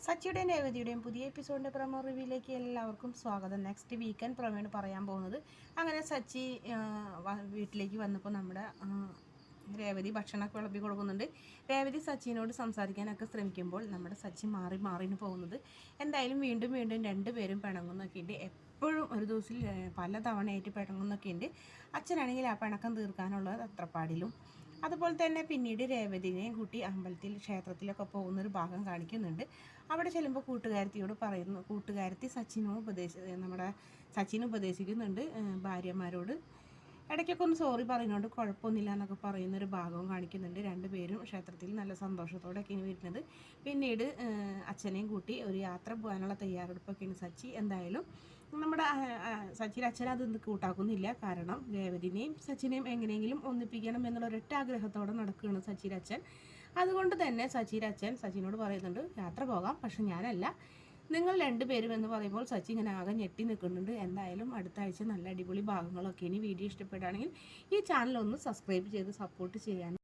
സച്ചിയുടെയും രേവതിയുടെയും പുതിയ എപ്പിസോഡിൻ്റെ പ്രൊമോ റിവ്യൂയിലേക്ക് എല്ലാവർക്കും സ്വാഗതം. നെക്സ്റ്റ് വീക്കെൻഡ് പ്രൊമോയാണ് പറയാൻ പോകുന്നത്. അങ്ങനെ സച്ചി വീട്ടിലേക്ക് വന്നപ്പോൾ നമ്മുടെ രേവതി ഭക്ഷണമൊക്കെ വിളമ്പി കൊടുക്കുന്നുണ്ട്. രേവതി സച്ചിനോട് സംസാരിക്കാനൊക്കെ ശ്രമിക്കുമ്പോൾ നമ്മുടെ സച്ചി മാറിന് പോകുന്നത്. എന്തായാലും വീണ്ടും രണ്ടുപേരും പിണങ്ങുന്നൊക്കെ ഉണ്ട്. എപ്പോഴും ഒരു ദിവസം പല തവണയായിട്ട് പിണങ്ങുന്നൊക്കെ ഉണ്ട്. അച്ഛനാണെങ്കിൽ ആ പിണക്കം തീർക്കാനുള്ള അത്രപ്പാടിലും. അതുപോലെ തന്നെ പിന്നീട് രേവതിനെ കൂട്ടി ക്ഷേത്രത്തിലൊക്കെ പോകുന്നൊരു ഭാഗം കാണിക്കുന്നുണ്ട്. അവിടെ ചെല്ലുമ്പോൾ കൂട്ടുകാരത്തി നമ്മുടെ സച്ചിനെ ഉപദേശിക്കുന്നുണ്ട് ഭാര്യമാരോട്. ഇടയ്ക്കൊക്കെ ഒന്ന് സോറി പറയുന്നുണ്ട്, കുഴപ്പമൊന്നുമില്ല എന്നൊക്കെ പറയുന്നൊരു ഭാഗവും കാണിക്കുന്നുണ്ട്. രണ്ടുപേരും ക്ഷേത്രത്തിൽ നല്ല സന്തോഷത്തോടെയൊക്കെയാണ് വരുന്നത്. പിന്നീട് അച്ഛനെയും കൂട്ടി ഒരു യാത്ര പോകാനുള്ള തയ്യാറെടുപ്പൊക്കെയാണ് സച്ചി. എന്തായാലും നമ്മുടെ സച്ചിയുടെ അച്ഛൻ അതൊന്നും കൂട്ടാക്കുന്നില്ല. കാരണം രേവതിനെയും സച്ചിനെയും എങ്ങനെയെങ്കിലും ഒന്നിപ്പിക്കണം എന്നുള്ള ഒരൊറ്റ ആഗ്രഹത്തോടെ നടക്കുകയാണ് സച്ചിയുടെ അച്ഛൻ. അതുകൊണ്ട് തന്നെ സച്ചിയുടെ അച്ഛൻ സച്ചിനോട് പറയുന്നുണ്ട്, യാത്ര പോകാം, പക്ഷെ ഞാനല്ല, നിങ്ങൾ രണ്ടുപേരും എന്ന് പറയുമ്പോൾ സച്ചി ഇങ്ങനെ ആകെ ഞെട്ടി നിൽക്കുന്നുണ്ട്. എന്തായാലും അടുത്ത ആഴ്ച നല്ല അടിപൊളി ഭാഗങ്ങളൊക്കെ. ഇനി വീഡിയോ ഇഷ്ടപ്പെടുകയാണെങ്കിൽ ഈ ചാനൽ ഒന്ന് സബ്സ്ക്രൈബ് ചെയ്ത് സപ്പോർട്ട് ചെയ്യാൻ